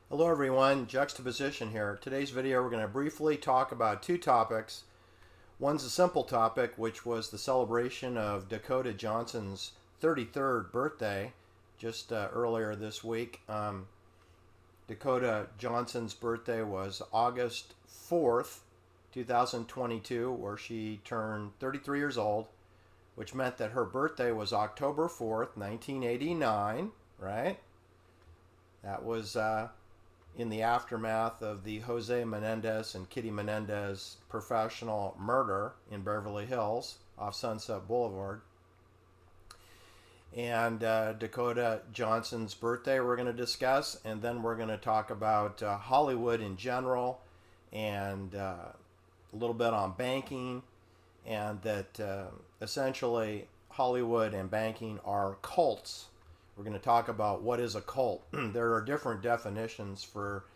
Hello everyone, Juxtaposition here. Today's video we're going to briefly talk about two topics. One's a simple topic, which was the celebration of Dakota Johnson's 33rd birthday just earlier this week. Dakota Johnson's birthday was August 4th, 2022, where she turned 33 years old, which meant that her birthday was October 4th, 1989, right? That was in the aftermath of the Jose Menendez and Kitty Menendez professional murder in Beverly Hills off Sunset Boulevard. And Dakota Johnson's birthday we're going to discuss, and then we're going to talk about Hollywood in general and a little bit on banking, and that essentially Hollywood and banking are cults. We're going to talk about what is a cult. There are different definitions for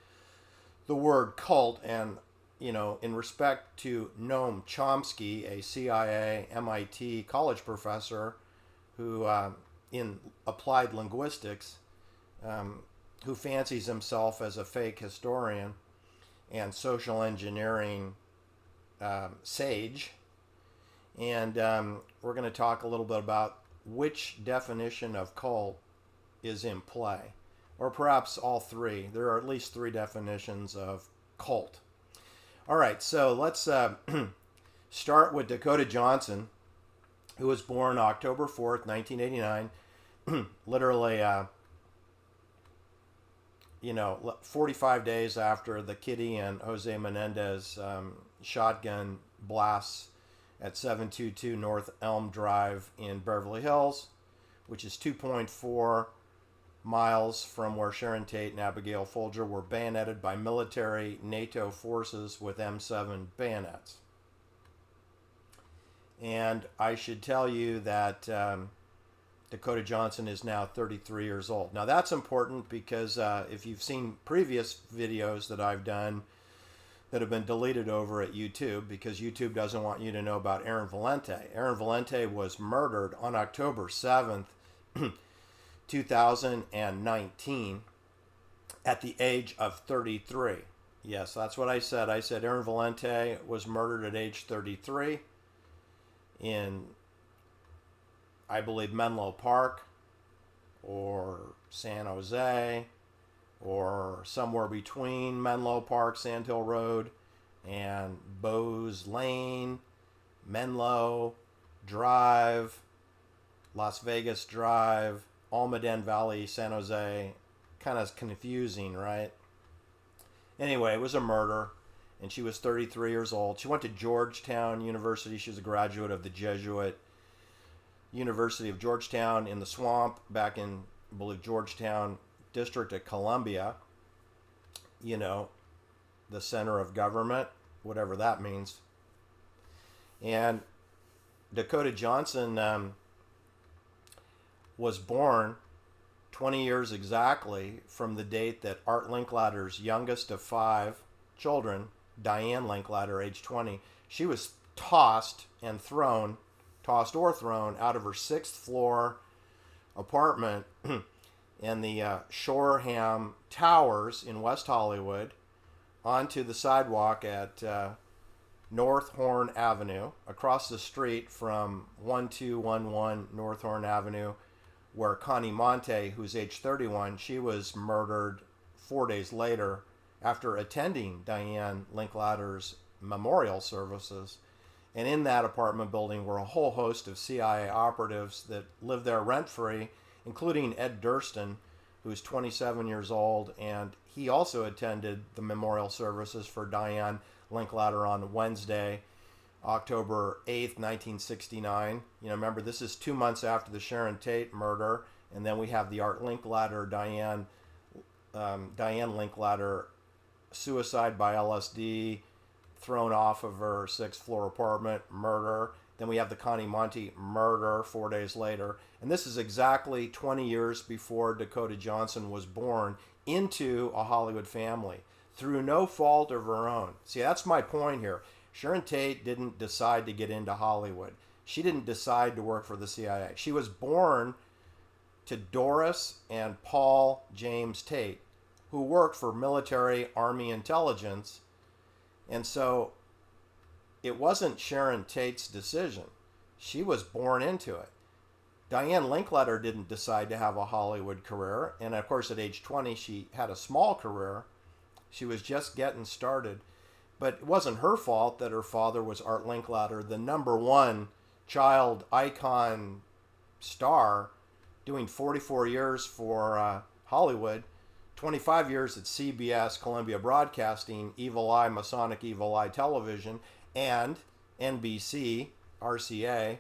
the word cult, and in respect to Noam Chomsky, a CIA MIT college professor who in applied linguistics, who fancies himself as a fake historian and social engineering sage. And we're going to talk a little bit about which definition of cult is in play, or perhaps all three. There are at least three definitions of cult. All right, so let's start with Dakota Johnson, who was born October 4th, 1989, literally 45 days after the Kitty and Jose Menendez shotgun blasts at 722 North Elm Drive in Beverly Hills, which is 2.4 miles from where Sharon Tate and Abigail Folger were bayoneted by military NATO forces with M7 bayonets. And I should tell you that Dakota Johnson is now 33 years old. Now that's important because if you've seen previous videos that I've done that have been deleted over at YouTube, because YouTube doesn't want you to know about Aaron Valente. Aaron Valente was murdered on October 7th, 2019 at the age of 33. Yes, that's what I said. I said Aaron Valente was murdered at age 33 in, I believe, Menlo Park or San Jose or somewhere between Menlo Park, Sandhill Road, and Bowes Lane, Menlo Drive, Las Vegas Drive, Almaden Valley, San Jose. Kind of confusing, right? Anyway, it was a murder, and she was 33 years old. She went to Georgetown University. She was a graduate of the Jesuit University of Georgetown in the swamp back in, I believe, Georgetown District of Columbia. The center of government, whatever that means. And Dakota Johnson was born 20 years exactly from the date that Art Linklatter's youngest of 5 children, Diane Linklater, age 20, she was tossed or thrown out of her 6th floor apartment in the Shoreham Towers in West Hollywood onto the sidewalk at North Horn Avenue, across the street from 1211 North Horn Avenue, where Connie Monte, who's age 31, she was murdered 4 days later after attending Diane Linklatter's memorial services. And in that apartment building were a whole host of CIA operatives that lived there rent-free, including Ed Durston, who's 27 years old, and he also attended the memorial services for Diane Linklater on Wednesday, October 8th, 1969. Remember, this is 2 months after the Sharon Tate murder, and then we have the Art Linklater, Diane Linklater suicide by LSD, thrown off of her 6th floor apartment, murder. Then we have the Connie Monte murder 4 days later. And this is exactly 20 years before Dakota Johnson was born into a Hollywood family through no fault of her own. See, that's my point here. Sharon Tate didn't decide to get into Hollywood. She didn't decide to work for the CIA. She was born to Doris and Paul James Tate, who worked for military army intelligence. And so it wasn't Sharon Tate's decision. She was born into it. Diane Linkletter didn't decide to have a Hollywood career. And of course, at age 20, she had a small career. She was just getting started. But it wasn't her fault that her father was Art Linkletter, the #1 child icon star, doing 44 years for Hollywood, 25 years at CBS, Columbia Broadcasting, Evil Eye, Masonic Evil Eye Television, and NBC, RCA.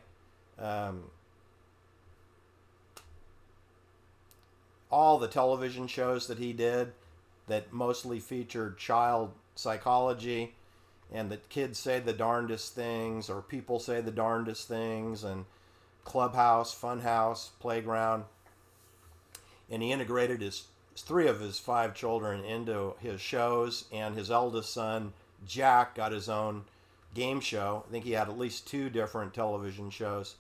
All the television shows that he did that mostly featured child psychology, and that kids say the darndest things, or people say the darndest things, and Clubhouse, Funhouse, Playground. And he integrated his 3 of his 5 children into his shows, and his eldest son, Jack, got his own game show. I think he had at least 2 different television shows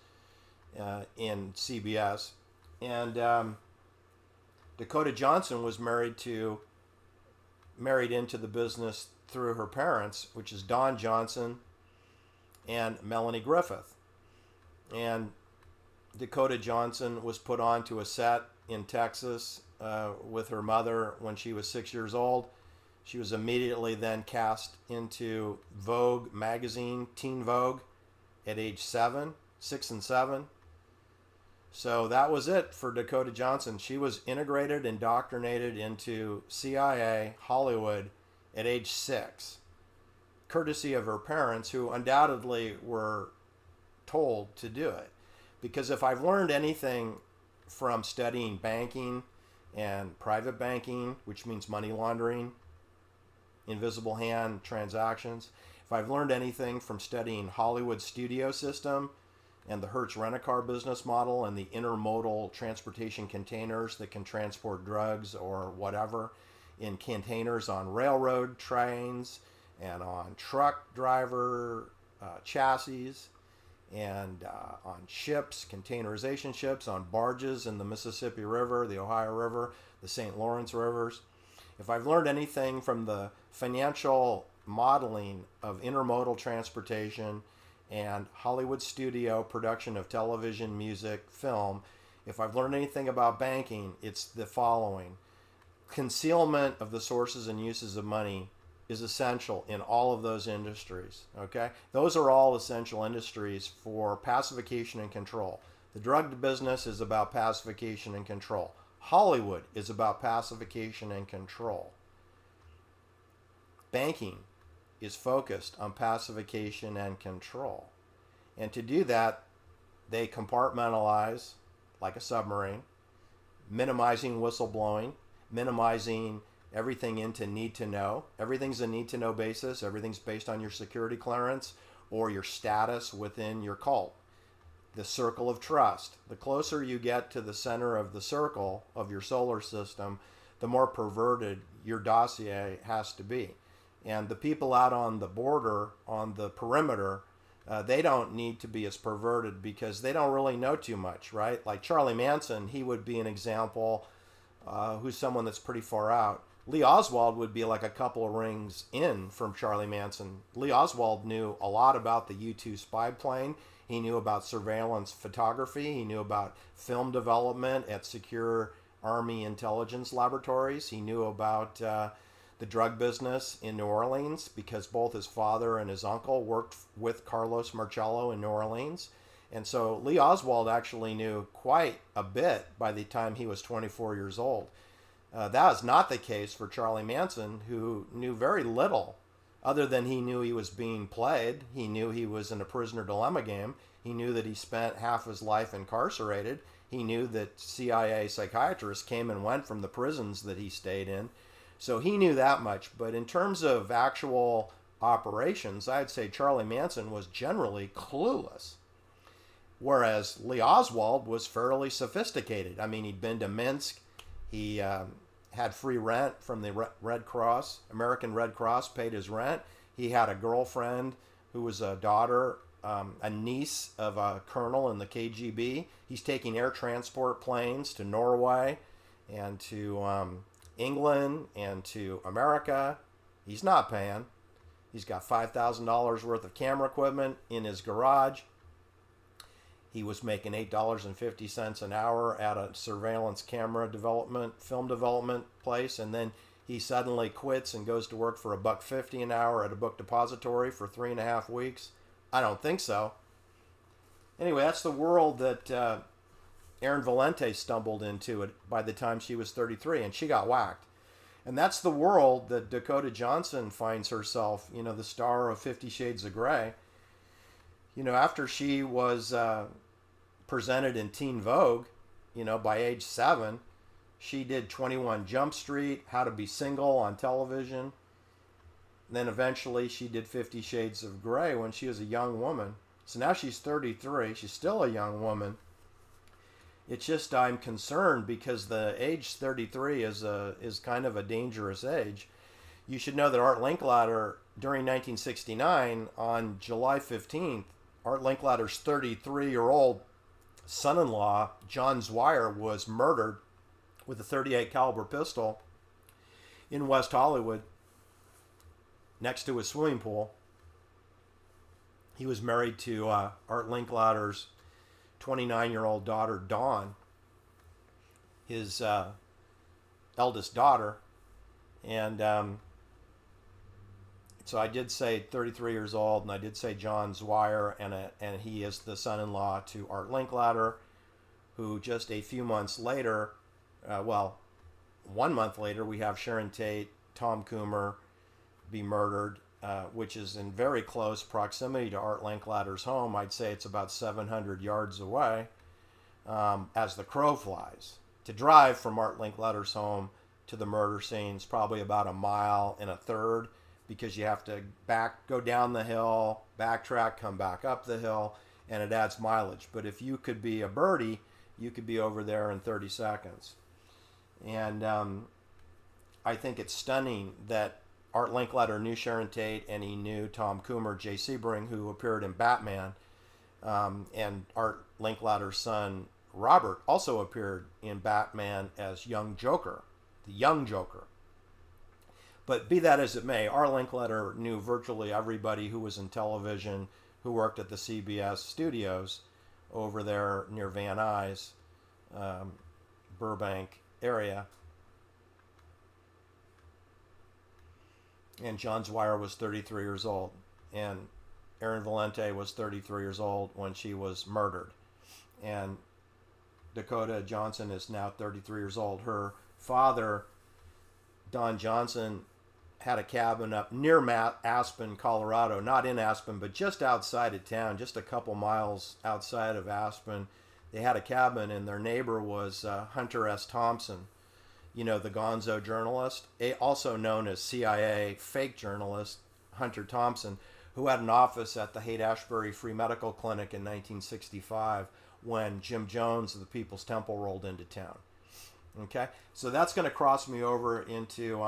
in CBS. And Dakota Johnson was married into the business through her parents, which is Don Johnson and Melanie Griffith. And Dakota Johnson was put onto a set in Texas with her mother when she was 6 years old. She was immediately then cast into Vogue magazine, Teen Vogue, at age 6 and 7. So that was it for Dakota Johnson. She was integrated, indoctrinated into CIA, Hollywood at age 6, courtesy of her parents, who undoubtedly were told to do it. Because if I've learned anything from studying banking and private banking, which means money laundering, invisible hand transactions, if I've learned anything from studying Hollywood studio system and the Hertz rent-a-car business model and the intermodal transportation containers that can transport drugs or whatever in containers on railroad trains and on truck driver chassis and on ships, containerization ships, on barges in the Mississippi River, the Ohio River, the St. Lawrence Rivers. If I've learned anything from the financial modeling of intermodal transportation and Hollywood studio production of television, music, film, if I've learned anything about banking, it's the following. Concealment of the sources and uses of money is essential in all of those industries, okay? Those are all essential industries for pacification and control. The drug business is about pacification and control. Hollywood is about pacification and control. Banking is focused on pacification and control. And to do that, they compartmentalize like a submarine, minimizing whistleblowing, minimizing everything into need to know. Everything's a need to know basis. Everything's based on your security clearance or your status within your cult. The circle of trust. The closer you get to the center of the circle of your solar system, the more perverted your dossier has to be. And the people out on the border, on the perimeter, they don't need to be as perverted because they don't really know too much, right? Like Charlie Manson, he would be an example who's someone that's pretty far out. Lee Oswald would be like a couple of rings in from Charlie Manson. Lee Oswald knew a lot about the U-2 spy plane. He knew about surveillance photography. He knew about film development at secure Army intelligence laboratories. He knew about the drug business in New Orleans because both his father and his uncle worked with Carlos Marcello in New Orleans. And so Lee Oswald actually knew quite a bit by the time he was 24 years old. That is not the case for Charlie Manson, who knew very little, other than he knew he was being played. He knew he was in a prisoner dilemma game. He knew that he spent half his life incarcerated. He knew that CIA psychiatrists came and went from the prisons that he stayed in. So he knew that much. But in terms of actual operations, I'd say Charlie Manson was generally clueless. Whereas Lee Oswald was fairly sophisticated. I mean, he'd been to Minsk. He had free rent from the Red Cross. American Red Cross paid his rent. He had a girlfriend who was a daughter, a niece of a colonel in the KGB. He's taking air transport planes to Norway and to England and to America. He's not paying. He's got $5,000 worth of camera equipment in his garage. He was making $8.50 an hour at a surveillance camera development, film development place, and then he suddenly quits and goes to work for $1.50 an hour at a book depository for 3.5 weeks. I don't think so. Anyway, that's the world that Erin Valente stumbled into it by the time she was 33, and she got whacked. And that's the world that Dakota Johnson finds herself, the star of 50 Shades of Grey. After she was presented in Teen Vogue, by age 7, she did 21 Jump Street, How to Be Single on television. And then eventually she did 50 Shades of Grey when she was a young woman. So now she's 33. She's still a young woman. It's just I'm concerned because the age 33 is kind of a dangerous age. You should know that Art Linklater, during 1969, on July 15th, Art Linklater's 33-year-old son-in-law, John Zweier, was murdered with a .38 caliber pistol in West Hollywood next to a swimming pool. He was married to Art Linklater's 29-year-old daughter, Dawn, his eldest daughter. And so I did say 33 years old, and I did say John Zweier, and he is the son-in-law to Art Linklater, who just a few months later, 1 month later, we have Sharon Tate, Tom Coomer be murdered, which is in very close proximity to Art Linklater's home. I'd say it's about 700 yards away as the crow flies. To drive from Art Linklater's home to the murder scene is probably about 1.33 miles because you have to go down the hill, backtrack, come back up the hill, and it adds mileage. But if you could be a birdie, you could be over there in 30 seconds. And I think it's stunning that Art Linklater knew Sharon Tate, and he knew Tom Coomer, Jay Sebring, who appeared in Batman, and Art Linklater's son Robert also appeared in Batman as young Joker, the young Joker. But be that as it may, Art Linklater knew virtually everybody who was in television, who worked at the CBS studios over there near Van Nuys, Burbank area. And John Zweier was 33 years old, and Erin Valente was 33 years old when she was murdered. And Dakota Johnson is now 33 years old. Her father, Don Johnson, had a cabin up near Aspen, Colorado. Not in Aspen, but just outside of town, just a couple miles outside of Aspen. They had a cabin, and their neighbor was Hunter S. Thompson, the gonzo journalist, also known as CIA fake journalist, Hunter Thompson, who had an office at the Haight-Ashbury Free Medical Clinic in 1965 when Jim Jones of the People's Temple rolled into town. Okay, so that's going to cross me over into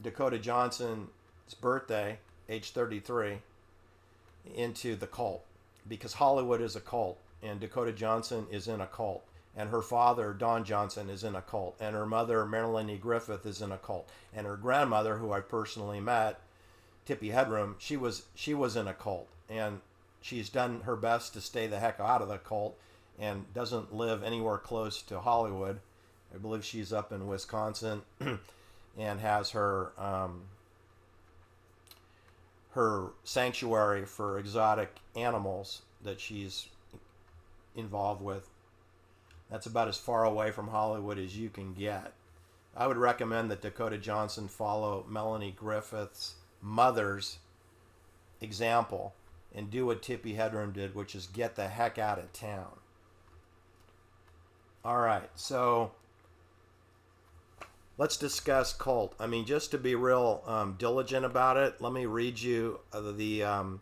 Dakota Johnson's birthday, age 33, into the cult, because Hollywood is a cult, and Dakota Johnson is in a cult. And her father, Don Johnson, is in a cult. And her mother, Marilyn E. Griffith, is in a cult. And her grandmother, who I personally met, Tippi Hedren, she was in a cult. And she's done her best to stay the heck out of the cult and doesn't live anywhere close to Hollywood. I believe she's up in Wisconsin and has her her sanctuary for exotic animals that she's involved with. That's about as far away from Hollywood as you can get. I would recommend that Dakota Johnson follow Melanie Griffith's mother's example and do what Tippi Hedren did, which is get the heck out of town. All right, so let's discuss cult. I mean, just to be real diligent about it, let me read you the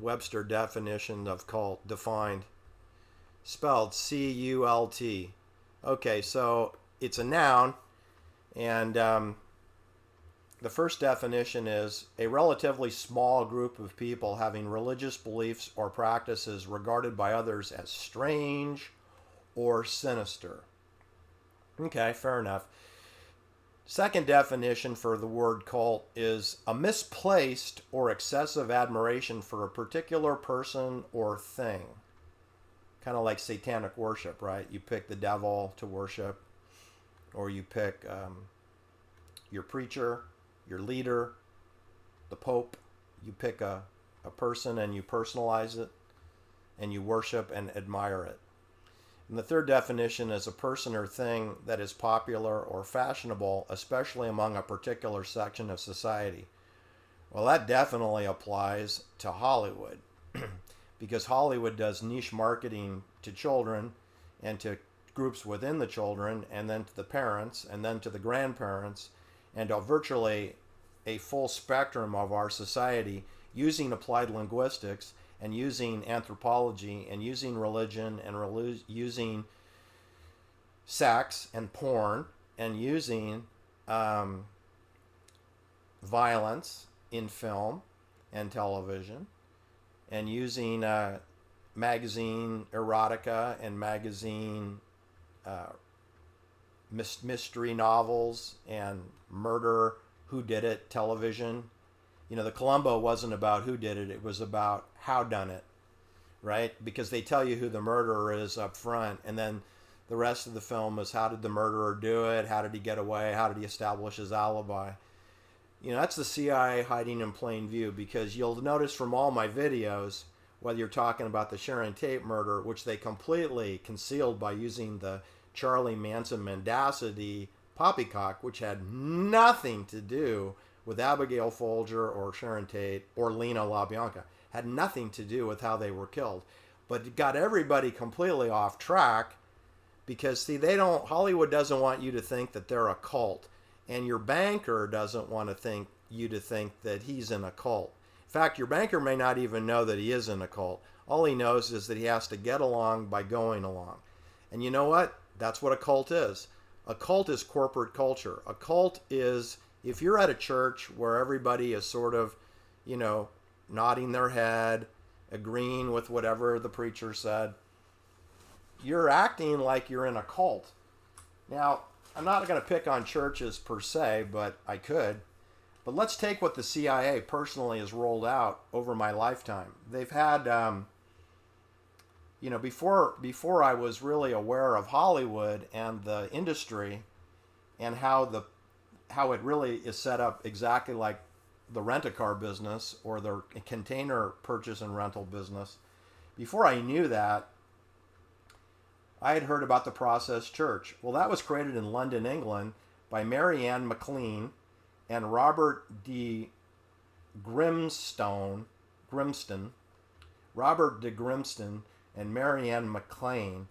Webster definition of cult, defined. Spelled C-U-L-T. Okay, so it's a noun, and the first definition is a relatively small group of people having religious beliefs or practices regarded by others as strange or sinister. Okay, fair enough. Second definition for the word cult is a misplaced or excessive admiration for a particular person or thing. Kind of like satanic worship, right? You pick the devil to worship, or you pick your preacher, your leader, the Pope. You pick a person and you personalize it, and you worship and admire it. And the third definition is a person or thing that is popular or fashionable, especially among a particular section of society. Well, that definitely applies to Hollywood because Hollywood does niche marketing to children and to groups within the children, and then to the parents, and then to the grandparents, and to virtually a full spectrum of our society using applied linguistics and using anthropology and using religion and using sex and porn and using violence in film and television and using magazine erotica and magazine mystery novels and murder whodunit television. You know, the Columbo wasn't about who did it, it was about how done it, right? Because they tell you who the murderer is up front, and then the rest of the film is how did the murderer do it, how did he get away, how did he establish his alibi. You know, that's the CIA hiding in plain view, because you'll notice from all my videos, whether you're talking about the Sharon Tate murder, which they completely concealed by using the Charlie Manson mendacity poppycock, which had nothing to do with Abigail Folger or Sharon Tate or Lena LaBianca. Had nothing to do with how they were killed. But it got everybody completely off track because, see, Hollywood doesn't want you to think that they're a cult. And your banker doesn't want you to think that he's in a cult. In fact, your banker may not even know that he is in a cult. All he knows is that he has to get along by going along. And you know what? That's what a cult is. A cult is corporate culture. A cult is, if you're at a church where everybody is sort of, you know, nodding their head, agreeing with whatever the preacher said, you're acting like you're in a cult. Now, I'm not going to pick on churches per se, but I could. But let's take what the CIA personally has rolled out over my lifetime. They've had, you know, before I was really aware of Hollywood and the industry and how it really is set up exactly like the rent-a-car business or the container purchase and rental business. Before I knew that, I had heard about the Process Church. Well, that was created in London, England by Mary Ann McLean and Robert de Grimston, Robert de Grimston and Mary Ann McLean,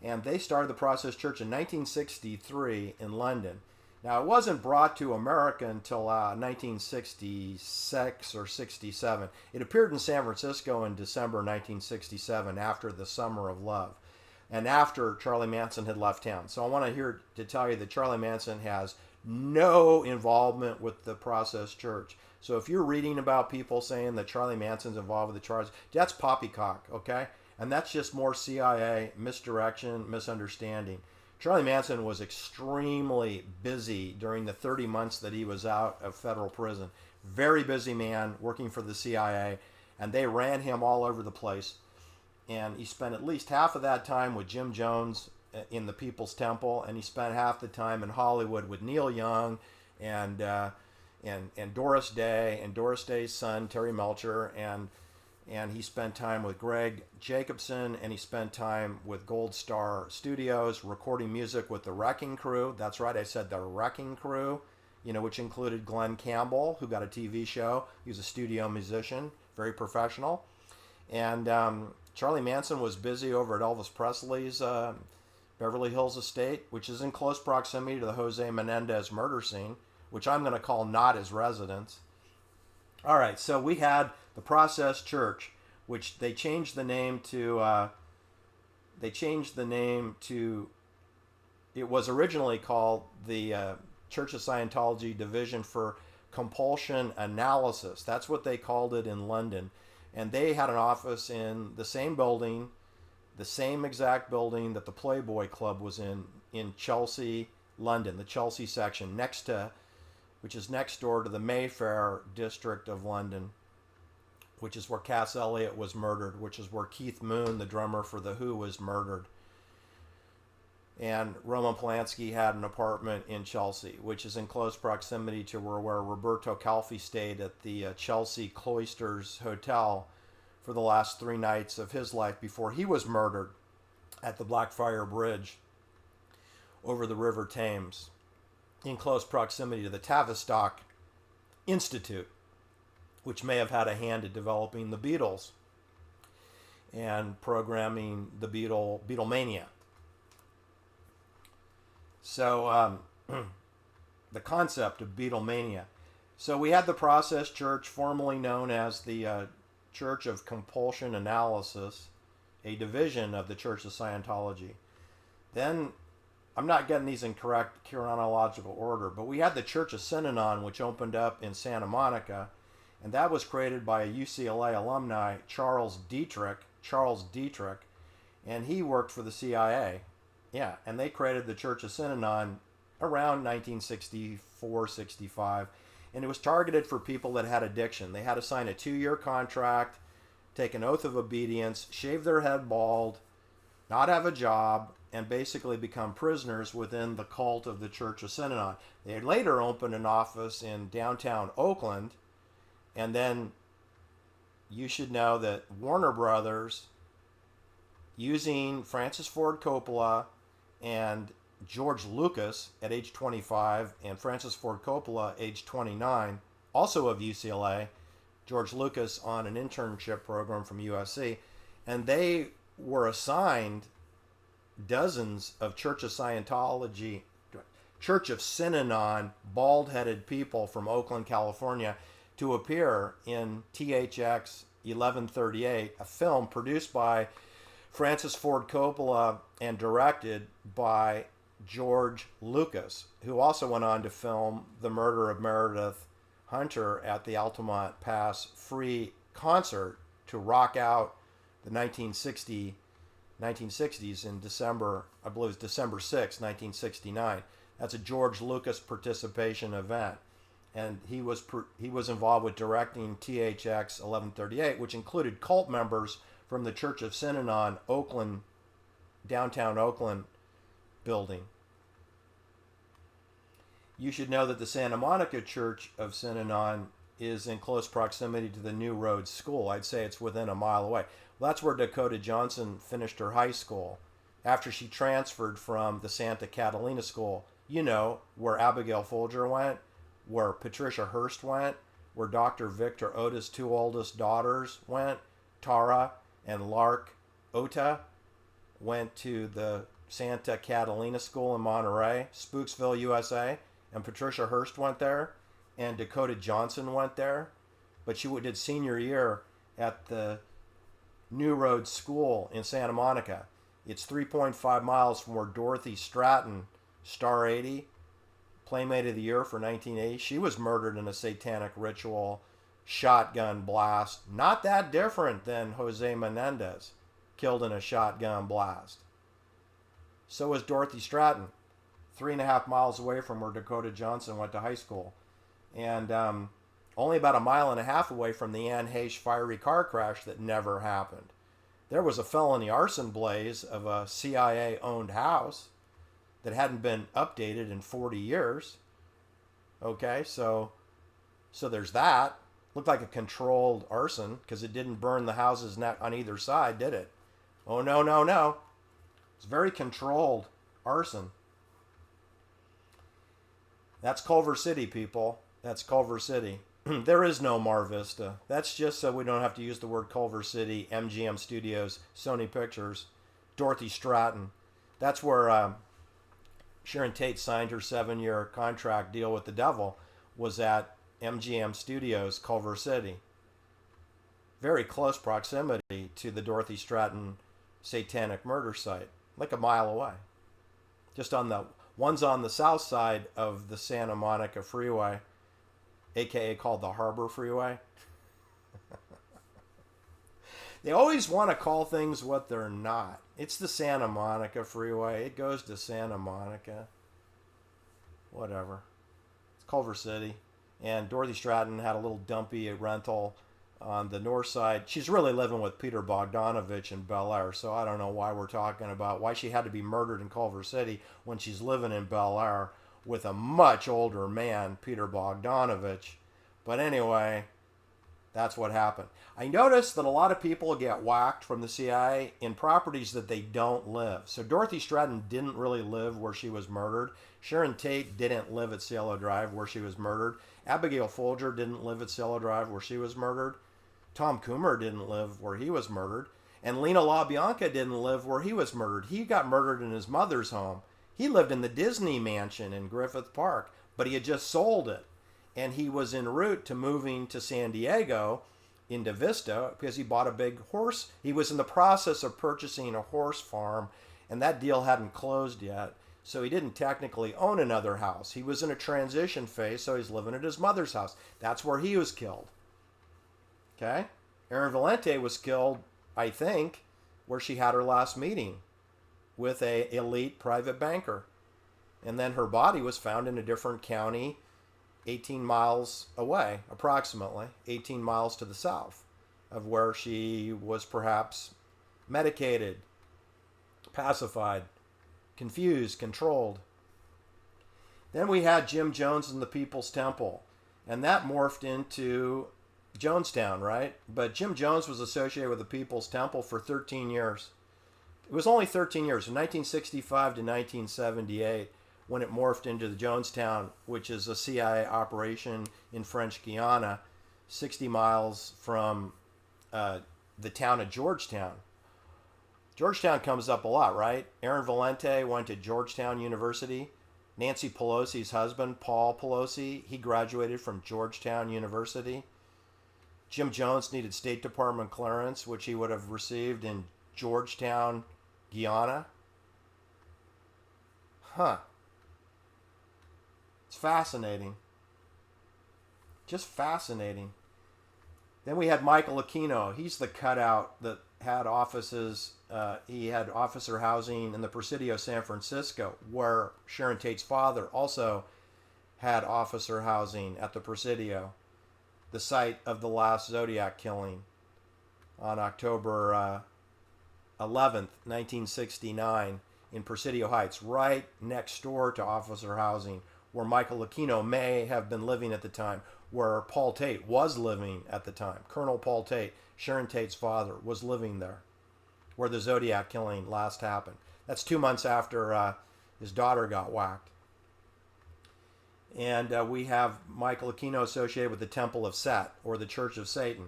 and they started the Process Church in 1963 in London. Now, it wasn't brought to America until 1966 or 67. It appeared in San Francisco in December 1967 after the Summer of Love and after Charlie Manson had left town. So I want to tell you that Charlie Manson has no involvement with the Process Church. So if you're reading about people saying that Charlie Manson's involved with the charges, that's poppycock, okay? And that's just more CIA misdirection, misunderstanding. Charlie Manson was extremely busy during the 30 months that he was out of federal prison. Very busy man working for the CIA, and they ran him all over the place. And he spent at least half of that time with Jim Jones in the People's Temple, and he spent half the time in Hollywood with Neil Young and Doris Day and Doris Day's son Terry Melcher, and he spent time with Greg Jacobson, and he spent time with Gold Star Studios recording music with the Wrecking Crew. That's right, I said the Wrecking Crew, you know, which included Glenn Campbell, who got a TV show. He was a studio musician, very professional. And Charlie Manson was busy over at Elvis Presley's Beverly Hills estate, which is in close proximity to the Jose Menendez murder scene, which I'm going to call not his residence. All right, so we had the Process Church, which they changed the name to. It was originally called the Church of Scientology Division for Compulsion Analysis. That's what they called it in London, and they had an office in the same building, the same exact building that the Playboy Club was in in Chelsea, London, the Chelsea section, which is next door to the Mayfair district of London, which is where Cass Elliot was murdered, which is where Keith Moon, the drummer for The Who, was murdered. And Roman Polanski had an apartment in Chelsea, which is in close proximity to where Roberto Calfi stayed at the Chelsea Cloisters Hotel for the last 3 nights of his life before he was murdered at the Blackfriar Bridge over the River Thames, in close proximity to the Tavistock Institute, which may have had a hand in developing the Beatles and programming the Beatlemania. So the concept of Beatlemania. So we had the Process Church, formerly known as the Church of Compulsion Analysis, a division of the Church of Scientology. Then, I'm not getting these in correct chronological order, but we had the Church of Synanon, which opened up in Santa Monica, and that was created by a UCLA alumni, Charles Dietrich, and he worked for the CIA. Yeah, and they created the Church of Synanon around 1964-65, and it was targeted for people that had addiction. They had to sign a 2-year contract, take an oath of obedience, shave their head bald, not have a job, and basically become prisoners within the cult of the Church of Synanon. They later opened an office in downtown Oakland, and then you should know that Warner Brothers, using Francis Ford Coppola and George Lucas at age 25 and Francis Ford Coppola age 29, also of UCLA, George Lucas on an internship program from USC, and they were assigned dozens of Church of Synanon, bald-headed people from Oakland, California, to appear in THX 1138, a film produced by Francis Ford Coppola and directed by George Lucas, who also went on to film the murder of Meredith Hunter at the Altamont Pass free concert to rock out the 1960s in December, I believe it was December 6, 1969. That's a George Lucas participation event. And he was involved with directing THX 1138, which included cult members from the Church of Synanon, Oakland, downtown Oakland building. You should know that the Santa Monica Church of Synanon is in close proximity to the New Road School. I'd say it's within a mile away. Well, that's where Dakota Johnson finished her high school after she transferred from the Santa Catalina School. You know, where Abigail Folger went, where Patricia Hearst went, where Dr. Victor Ota's 2 oldest daughters went. Tara and Lark Ota went to the Santa Catalina School in Monterey, Spooksville, USA, and Patricia Hearst went there, and Dakota Johnson went there, but she did senior year at the New Road School in Santa Monica. It's 3.5 miles from where Dorothy Stratton, Star 80, Playmate of the Year for 1980, she was murdered in a satanic ritual shotgun blast. Not that different than Jose Menendez, killed in a shotgun blast. So was Dorothy Stratton, 3.5 miles away from where Dakota Johnson went to high school. And only about 1.5 miles away from the Ann Heche fiery car crash that never happened. There was a felony arson blaze of a CIA-owned house that hadn't been updated in 40 years. Okay, so there's that. Looked like a controlled arson because it didn't burn the houses on either side, did it? Oh, no. It's very controlled arson. That's Culver City, people. That's Culver City. There is no Mar Vista. That's just so we don't have to use the word Culver City, MGM Studios, Sony Pictures, Dorothy Stratton. That's where Sharon Tate signed her 7-year contract deal with the devil, was at MGM Studios, Culver City. Very close proximity to the Dorothy Stratton satanic murder site, like 1 mile away. Just one's on the south side of the Santa Monica Freeway, aka called the Harbor Freeway. They always want to call things what they're not. It's the Santa Monica Freeway. It goes to Santa Monica. Whatever. It's Culver City. And Dorothy Stratton had a little dumpy rental on the north side. She's really living with Peter Bogdanovich in Bel Air, so I don't know why we're talking about why she had to be murdered in Culver City when she's living in Bel Air with a much older man, Peter Bogdanovich. But anyway, that's what happened. I noticed that a lot of people get whacked from the CIA in properties that they don't live. So Dorothy Stratton didn't really live where she was murdered. Sharon Tate didn't live at Cielo Drive where she was murdered. Abigail Folger didn't live at Cielo Drive where she was murdered. Tom Coomer didn't live where he was murdered. And Lena LaBianca didn't live where he was murdered. He got murdered in his mother's home. He lived in the Disney mansion in Griffith Park, but he had just sold it. And he was en route to moving to San Diego into Vista because he bought a big horse. He was in the process of purchasing a horse farm, and that deal hadn't closed yet. So he didn't technically own another house. He was in a transition phase, so he's living at his mother's house. That's where he was killed. Okay? Erin Valente was killed, I think, where she had her last meeting with a elite private banker. And then her body was found in a different county 18 miles away, approximately 18 miles to the south of where she was perhaps medicated, pacified, confused, controlled. Then we had Jim Jones and the People's Temple, and that morphed into Jonestown, right? But Jim Jones was associated with the People's Temple for 13 years. It was only 13 years, from 1965 to 1978, when it morphed into the Jonestown, which is a CIA operation in French Guiana, 60 miles from the town of Georgetown. Georgetown comes up a lot, right? Erin Valente went to Georgetown University. Nancy Pelosi's husband, Paul Pelosi, he graduated from Georgetown University. Jim Jones needed State Department clearance, which he would have received in Georgetown, Guyana. Huh. It's fascinating. Just fascinating. Then we had Michael Aquino. He's the cutout that had offices. He had officer housing in the Presidio, San Francisco, where Sharon Tate's father also had officer housing at the Presidio, the site of the last Zodiac killing on October 11th, 1969 in Presidio Heights, right next door to officer housing, where Michael Aquino may have been living at the time, where Paul Tate was living at the time. Colonel Paul Tate, Sharon Tate's father, was living there, where the Zodiac killing last happened. That's 2 months after his daughter got whacked. And we have Michael Aquino associated with the Temple of Set, or the Church of Satan,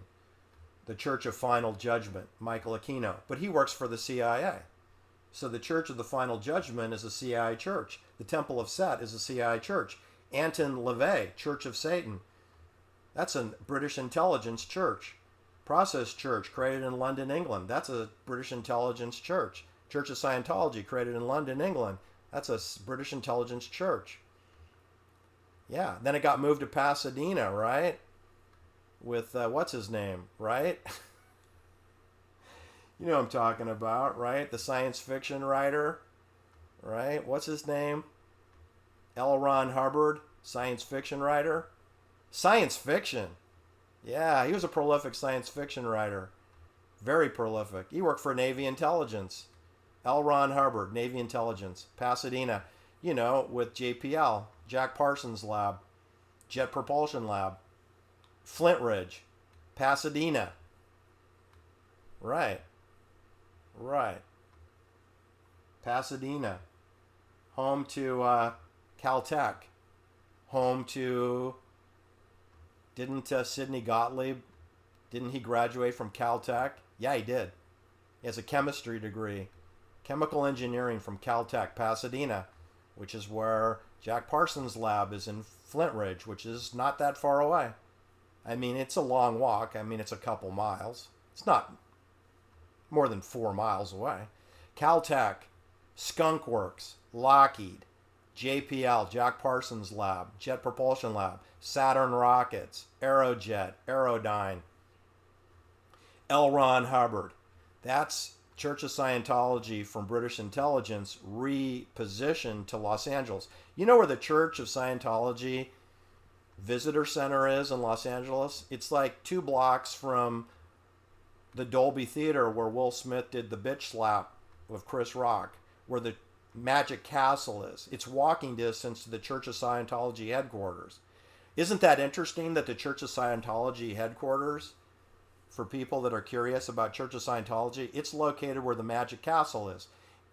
the Church of Final Judgment, Michael Aquino. But he works for the CIA. So the Church of the Final Judgment is a CIA church. The Temple of Set is a CIA church. Anton LaVey, Church of Satan, that's a British intelligence church. Process Church, created in London, England, that's a British intelligence church. Church of Scientology, created in London, England, that's a British intelligence church. Yeah, then it got moved to Pasadena, right? With, what's his name, right? You know what I'm talking about, right? The science fiction writer, right? What's his name? L. Ron Hubbard, science fiction writer. Science fiction. Yeah, he was a prolific science fiction writer. Very prolific. He worked for Navy Intelligence. L. Ron Hubbard, Navy Intelligence, Pasadena, you know, with JPL, Jack Parsons Lab, Jet Propulsion Lab, Flint Ridge, Pasadena. Right. Right. Pasadena. Home to Caltech. Home to... Didn't Sidney Gottlieb, didn't he graduate from Caltech? Yeah, he did. He has a chemistry degree. Chemical engineering from Caltech, Pasadena, which is where Jack Parsons' lab is in Flint Ridge, which is not that far away. I mean, it's a long walk. I mean, it's a couple miles. It's not more than 4 miles away. Caltech, Skunk Works, Lockheed, JPL, Jack Parsons Lab, Jet Propulsion Lab, Saturn Rockets, Aerojet, Aerodyne. L. Ron Hubbard. That's Church of Scientology from British intelligence repositioned to Los Angeles. You know where the Church of Scientology visitor center is in Los Angeles? It's like 2 blocks from the Dolby Theater where Will Smith did the bitch slap with Chris Rock, where the Magic Castle is. It's walking distance to the Church of Scientology headquarters. Isn't that interesting that the Church of Scientology headquarters, for people that are curious about Church of Scientology, it's located where the Magic Castle is.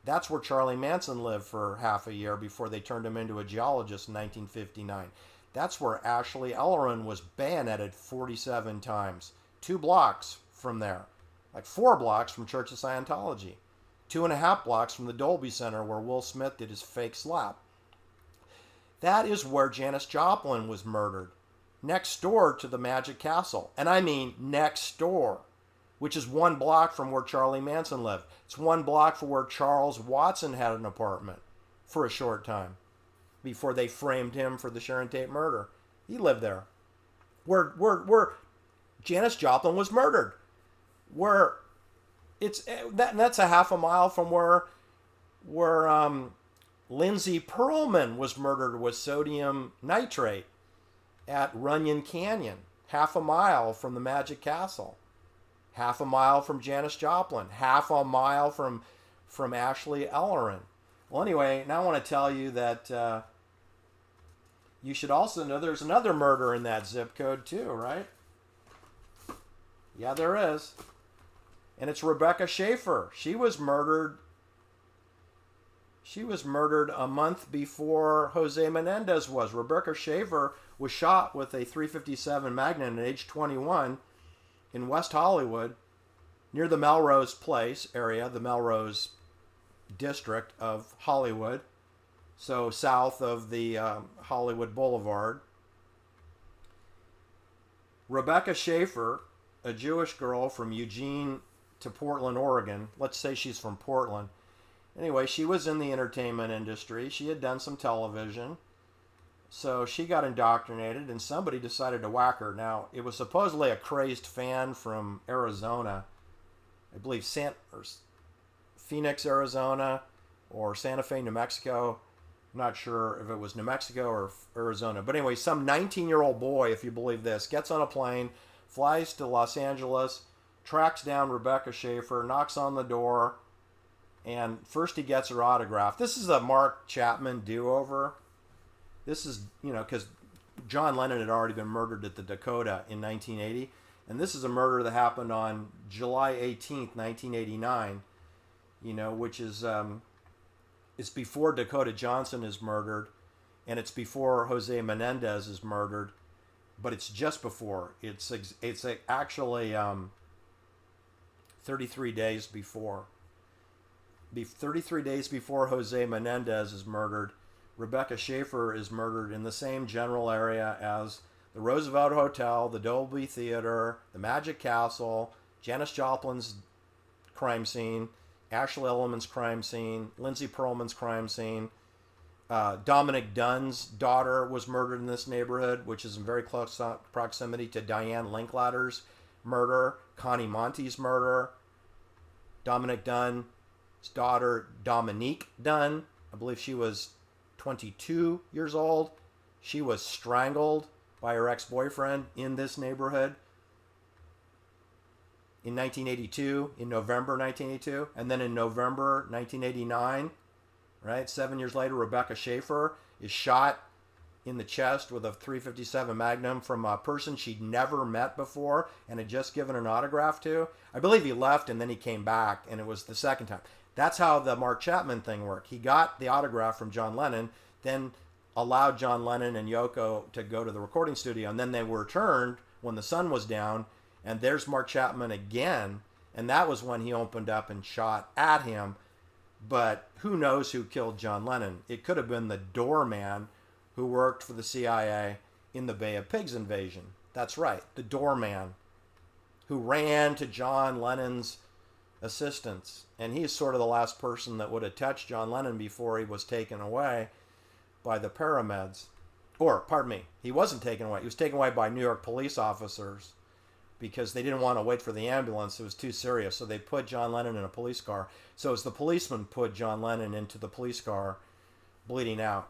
That's where Charlie Manson lived for half a year before they turned him into a geologist in 1959. That's where Ashley Ellerin was bayoneted 47 times. 2 blocks from there. Like 4 blocks from Church of Scientology. 2.5 blocks from the Dolby Center where Will Smith did his fake slap. That is where Janis Joplin was murdered. Next door to the Magic Castle. And I mean next door. Which is 1 block from where Charlie Manson lived. It's 1 block from where Charles Watson had an apartment for a short time before they framed him for the Sharon Tate murder. He lived there. Where Janis Joplin was murdered. Where that's a half a mile from where Lindsay Pearlman was murdered with sodium nitrate at Runyon Canyon. Half a mile from the Magic Castle. Half a mile from Janis Joplin. Half a mile from Ashley Ellerin. Well, anyway, now I want to tell you that you should also know there's another murder in that zip code too, right? Yeah, there is. And it's Rebecca Schaefer. She was murdered a month before Jose Menendez was. Rebecca Schaefer was shot with a .357 Magnum at age 21 in West Hollywood, near the Melrose Place area, the Melrose district of Hollywood, so south of the Hollywood Boulevard. Rebecca Schaefer, a Jewish girl from Eugene to Portland, Oregon. Let's say she's from Portland. Anyway, she was in the entertainment industry. She had done some television. So she got indoctrinated and somebody decided to whack her. Now, it was supposedly a crazed fan from Arizona. I believe Phoenix, Arizona, or Santa Fe, New Mexico. I'm not sure if it was New Mexico or Arizona. But anyway, some 19-year-old boy, if you believe this, gets on a plane, flies to Los Angeles, tracks down Rebecca Schaefer, knocks on the door, and first he gets her autograph. This is a Mark Chapman do-over. This is, because John Lennon had already been murdered at the Dakota in 1980. And this is a murder that happened on July 18th, 1989, which is it's before Dakota Johnson is murdered. And it's before Jose Menendez is murdered. But it's just before. It's actually 33 days before. 33 days before Jose Menendez is murdered, Rebecca Schaefer is murdered in the same general area as the Roosevelt Hotel, the Dolby Theater, the Magic Castle, Janis Joplin's crime scene, Ashley Elleman's crime scene, Lindsay Pearlman's crime scene. Dominic Dunn's daughter was murdered in this neighborhood, which is in very close proximity to Diane Linklatter's murder, Connie Monte's murder. Dominic Dunn's daughter, Dominique Dunn, I believe she was 22 years old. She was strangled by her ex-boyfriend in this neighborhood in 1982, in November 1982. And then in November 1989, right, 7 years later, Rebecca Schaefer is shot in the chest with a .357 Magnum from a person she'd never met before and had just given an autograph to. I believe he left and then he came back, and it was the second time. That's how the Mark Chapman thing worked. He got the autograph from John Lennon, then allowed John Lennon and Yoko to go to the recording studio, and then they were returned when the sun was down, and there's Mark Chapman again, and that was when he opened up and shot at him. But who knows who killed John Lennon? It could have been the doorman who worked for the CIA in the Bay of Pigs invasion. That's right, the doorman who ran to John Lennon's assistance. And he's sort of the last person that would have touched John Lennon before he was taken away by the paramedics. Or, pardon me, he wasn't taken away. He was taken away by New York police officers. because they didn't want to wait for the ambulance. It was too serious. So they put John Lennon in a police car. So as the policeman put John Lennon into the police car, bleeding out.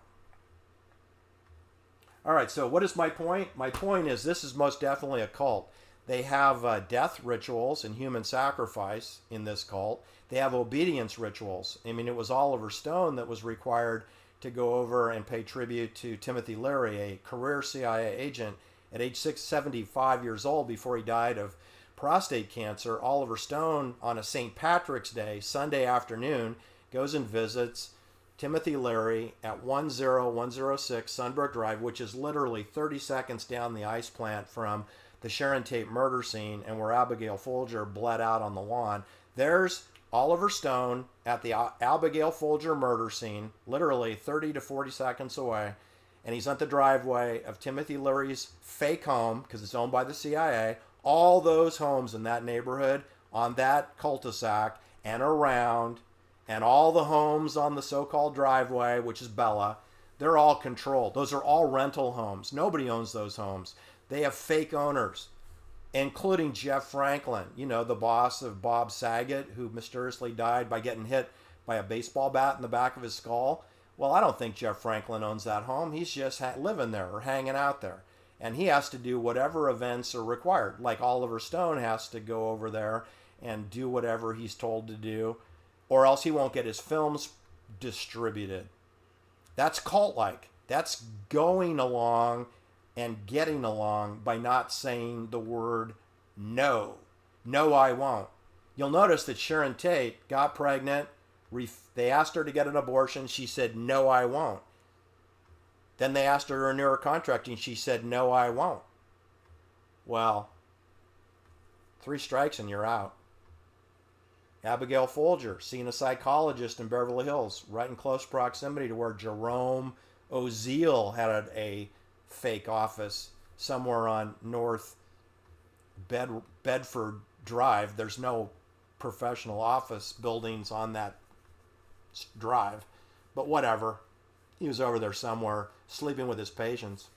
All right, so what is my point? My point is this is most definitely a cult. They have death rituals and human sacrifice in this cult. They have obedience rituals. I mean, it was Oliver Stone that was required to go over and pay tribute to Timothy Leary, a career CIA agent at age 75 years old before he died of prostate cancer. Oliver Stone, on a St. Patrick's Day, Sunday afternoon, goes and visits Timothy Leary at 10106 Sunbrook Drive, which is literally 30 seconds down the ice plant from the Sharon Tate murder scene and where Abigail Folger bled out on the lawn. There's Oliver Stone at the Abigail Folger murder scene, literally 30 to 40 seconds away, and he's at the driveway of Timothy Leary's fake home, because it's owned by the CIA. All those homes in that neighborhood, on that cul-de-sac and around, and all the homes on the so-called driveway, which is Bella, they're all controlled. Those are all rental homes. Nobody owns those homes. They have fake owners, including Jeff Franklin, you know, the boss of Bob Saget, who mysteriously died by getting hit by a baseball bat in the back of his skull. Well, I don't think Jeff Franklin owns that home. He's just living there or hanging out there. And he has to do whatever events are required, like Oliver Stone has to go over there and do whatever he's told to do, or else he won't get his films distributed. That's cult-like. That's going along and getting along by not saying the word no. No, I won't. You'll notice that Sharon Tate got pregnant. They asked her to get an abortion. She said, no, I won't. Then they asked her to renew her contract, and she said, no, I won't. Well, 3 strikes and you're out. Abigail Folger, seen a psychologist in Beverly Hills, right in close proximity to where Jerome Oziel had a fake office somewhere on North Bedford Drive. There's no professional office buildings on that drive, but whatever. He was over there somewhere sleeping with his patients,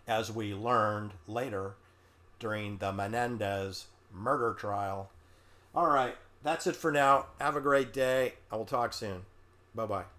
as we learned later during the Menendez murder trial. All right, that's it for now. Have a great day. I will talk soon. Bye-bye.